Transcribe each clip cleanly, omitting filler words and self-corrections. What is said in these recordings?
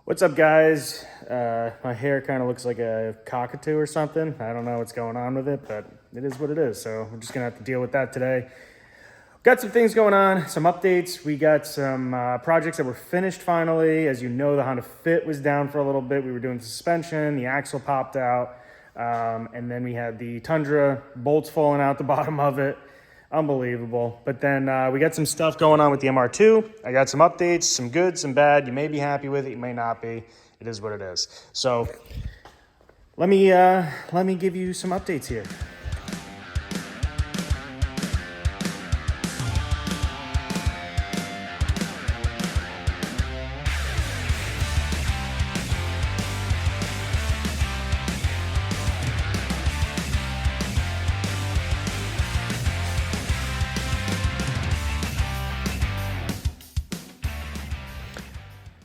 What's up, guys? My hair kind of looks like a cockatoo or something. I don't know what's going on with it, but it is what it is. So we're just gonna have to deal with that today. Got some things going on, some updates. We got some projects that were finished finally. As you know, the Honda Fit was down for a little bit. We were doing suspension, the axle popped out, and then we had the Tundra, bolts falling out the bottom of it. Unbelievable. But then we got some stuff going on with the MR2. I got some updates, some good, some bad. You may be happy with it, you may not be. It is what it is. So let me give you some updates here.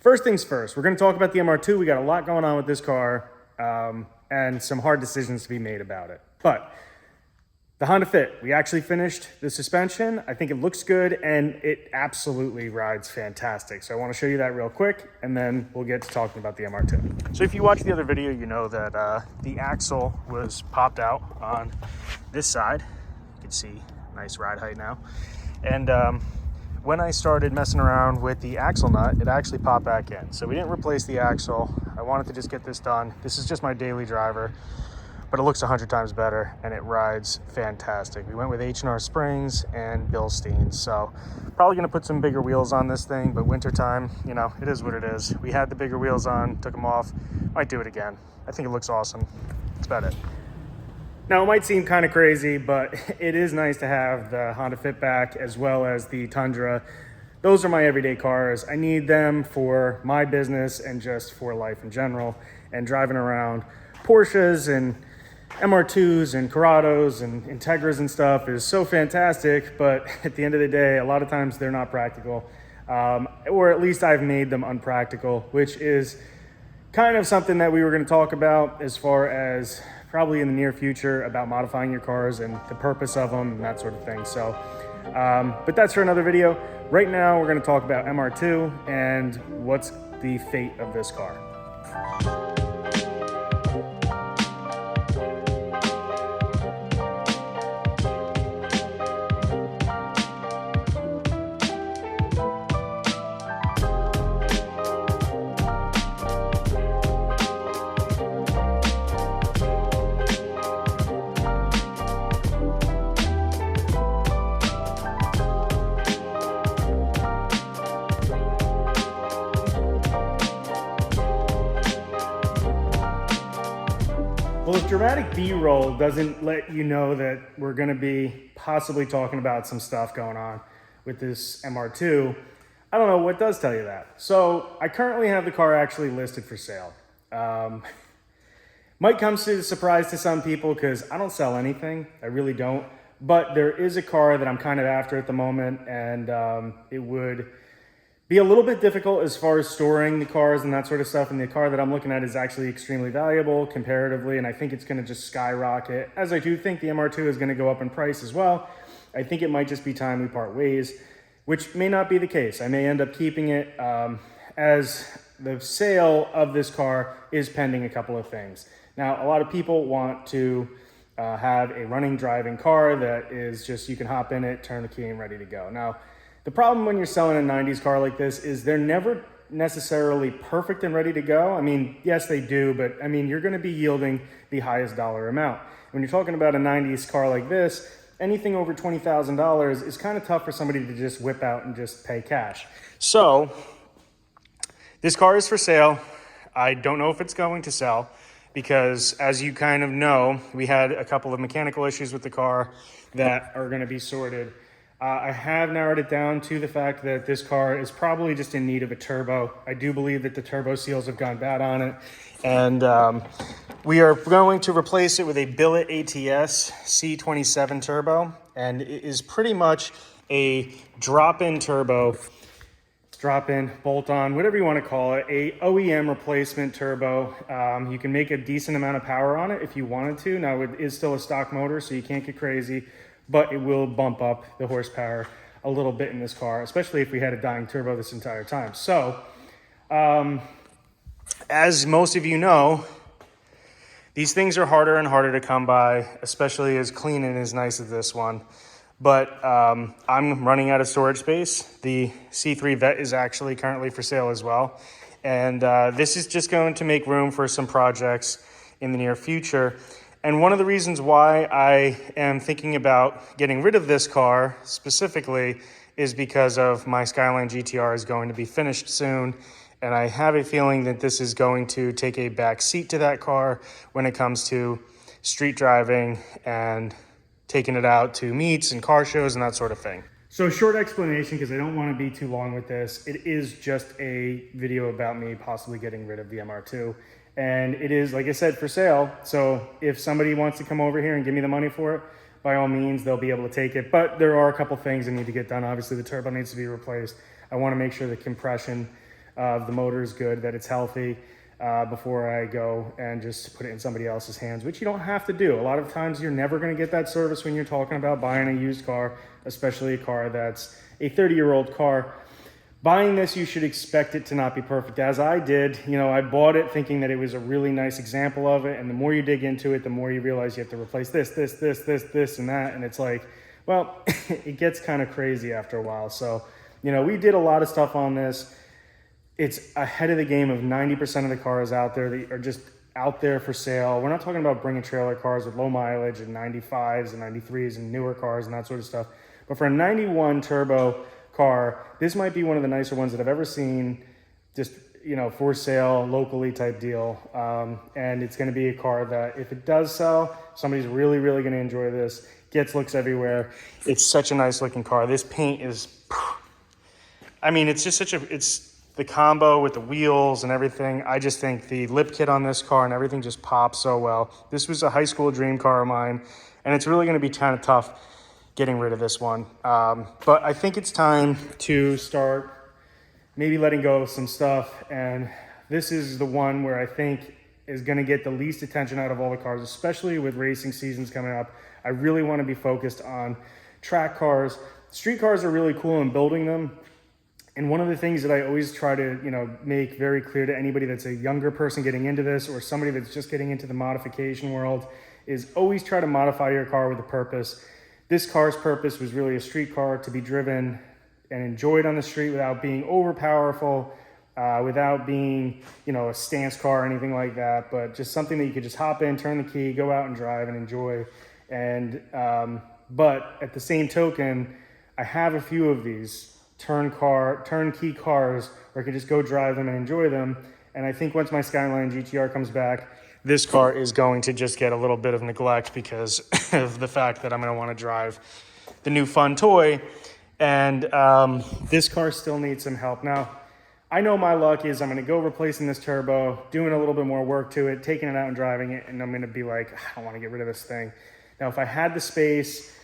First things first, we're going to talk about the MR2. We got a lot going on with this car and some hard decisions to be made about it. But the Honda Fit, we actually finished the suspension. I think it looks good and it absolutely rides fantastic. So I want to show you that real quick and then we'll get to talking about the MR2. So if you watched the other video, you know that the axle was popped out on this side. You can see nice ride height now. And when I started messing around with the axle nut, it actually popped back in. So we didn't replace the axle. I wanted to just get this done. This is just my daily driver, but it looks 100 times better and it rides fantastic. We went with H&R springs and Bilstein. So probably gonna put some bigger wheels on this thing, but wintertime, you know, it is what it is. We had the bigger wheels on, took them off. Might do it again. I think it looks awesome. That's about it. Now, it might seem kind of crazy, but it is nice to have the Honda Fit back as well as the Tundra. Those are my everyday cars. I need them for my business and just for life in general. And driving around Porsches and MR2s and Corrados and Integras and stuff is so fantastic, but at the end of the day, a lot of times they're not practical. Or at least I've made them unpractical, which is kind of something that we were going to talk about as far as probably in the near future about modifying your cars and the purpose of them and that sort of thing. So, but that's for another video. Right now, we're going to talk about MR2 and what's the fate of this car. Well, if dramatic B-roll doesn't let you know that we're going to be possibly talking about some stuff going on with this MR2, I don't know what does tell you that. So I currently have the car actually listed for sale. Might come as a surprise to some people because I don't sell anything. I really don't. But there is a car that I'm kind of after at the moment, and it would be a little bit difficult as far as storing the cars and that sort of stuff. And the car that I'm looking at is actually extremely valuable comparatively, and I think it's going to just skyrocket. As I do think the MR2 is going to go up in price as well. I think it might just be time we part ways, which may not be the case. I may end up keeping it as the sale of this car is pending a couple of things. Now, a lot of people want to have a running driving car that is just, you can hop in it, turn the key and ready to go. Now, the problem when you're selling a 90s car like this is they're never necessarily perfect and ready to go. I mean, yes, they do, but I mean, you're going to be yielding the highest dollar amount. When you're talking about a 90s car like this, anything over $20,000 is kind of tough for somebody to just whip out and just pay cash. So this car is for sale. I don't know if it's going to sell because, as you kind of know, we had a couple of mechanical issues with the car that are going to be sorted. I have narrowed it down to the fact that this car is probably just in need of a turbo. I do believe that the turbo seals have gone bad on it. And we are going to replace it with a Billet ATS C27 turbo. And it is pretty much a drop-in turbo, drop-in, bolt-on, whatever you want to call it, a OEM replacement turbo. You can make a decent amount of power on it if you wanted to. Now, it is still a stock motor, so you can't get crazy, but it will bump up the horsepower a little bit in this car, especially if we had a dying turbo this entire time. So as most of you know, these things are harder and harder to come by, especially as clean and as nice as this one. But I'm running out of storage space. The C3 Vet is actually currently for sale as well. And this is just going to make room for some projects in the near future. And one of the reasons why I am thinking about getting rid of this car specifically is because of my Skyline GTR is going to be finished soon. And I have a feeling that this is going to take a back seat to that car when it comes to street driving and taking it out to meets and car shows and that sort of thing. So short explanation, because I don't want to be too long with this. It is just a video about me possibly getting rid of the MR2. And it is, like I said, for sale. So if somebody wants to come over here and give me the money for it, by all means, they'll be able to take it. But there are a couple things that need to get done. Obviously, the turbo needs to be replaced. I want to make sure the compression of the motor is good, that it's healthy before I go and just put it in somebody else's hands, which you don't have to do. A lot of times you're never going to get that service when you're talking about buying a used car, especially a car that's a 30-year-old car. Buying this, you should expect it to not be perfect, as I did. You know, I bought it thinking that it was a really nice example of it, and the more you dig into it, the more you realize you have to replace this, and that, and it's like, well, it gets kind of crazy after a while. So, you know, we did a lot of stuff on this. It's ahead of the game of 90% of the cars out there that are just out there for sale. We're not talking about bringing trailer cars with low mileage and 95s and 93s and newer cars and that sort of stuff. But for a 91 turbo car, this might be one of the nicer ones that I've ever seen, just, you know, for sale, locally type deal. And it's going to be a car that if it does sell, somebody's really, really going to enjoy this. Gets looks everywhere. It's such a nice looking car. This paint is, I mean, it's just such a, it's the combo with the wheels and everything. I just think the lip kit on this car and everything just pops so well. This was a high school dream car of mine, and it's really going to be kind of tough getting rid of this one. But I think it's time to start maybe letting go of some stuff. And this is the one where I think is going to get the least attention out of all the cars, especially with racing seasons coming up. I really want to be focused on track cars. Street cars are really cool in building them. And one of the things that I always try to, you know, make very clear to anybody that's a younger person getting into this or somebody that's just getting into the modification world is always try to modify your car with a purpose. This car's purpose was really a street car to be driven and enjoyed on the street without being over powerful, without being, you know, a stance car or anything like that, but just something that you could just hop in, turn the key, go out and drive and enjoy. And, but at the same token, I have a few of these turnkey cars where I can just go drive them and enjoy them. And I think once my Skyline GTR comes back, this car is going to just get a little bit of neglect because of the fact that I'm going to want to drive the new fun toy. And this car still needs some help. Now, I know my luck is I'm going to go replacing this turbo, doing a little bit more work to it, taking it out and driving it, and I'm going to be like, I want to get rid of this thing. Now, if I had the space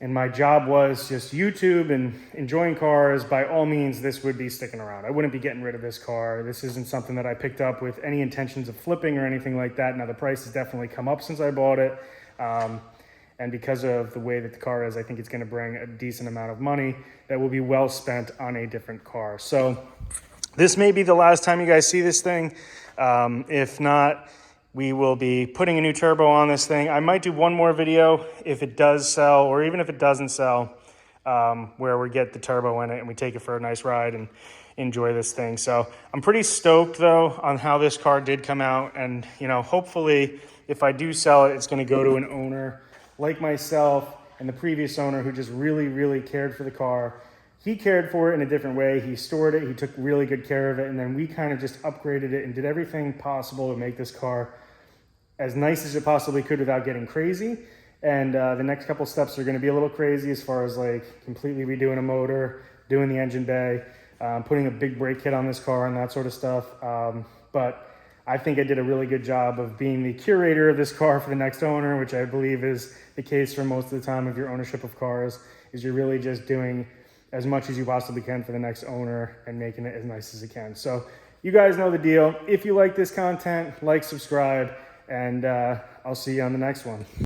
and my job was just YouTube and enjoying cars, by all means, this would be sticking around. I wouldn't be getting rid of this car. This isn't something that I picked up with any intentions of flipping or anything like that. Now, the price has definitely come up since I bought it. And because of the way that the car is, I think it's going to bring a decent amount of money that will be well spent on a different car. So this may be the last time you guys see this thing. If not, we will be putting a new turbo on this thing. I might do one more video if it does sell, or even if it doesn't sell, where we get the turbo in it and we take it for a nice ride and enjoy this thing. So I'm pretty stoked though on how this car did come out. And, you know, hopefully if I do sell it, it's going to go to an owner like myself and the previous owner who just really, really cared for the car. He cared for it in a different way. He stored it, he took really good care of it, and then we kind of just upgraded it and did everything possible to make this car as nice as it possibly could without getting crazy. And the next couple steps are going to be a little crazy as far as like completely redoing a motor, doing the engine bay, putting a big brake kit on this car and that sort of stuff. But I think I did a really good job of being the curator of this car for the next owner, which I believe is the case for most of the time of your ownership of cars, is you're really just doing as much as you possibly can for the next owner and making it as nice as it can. So you guys know the deal. If you like this content, like, subscribe, and I'll see you on the next one.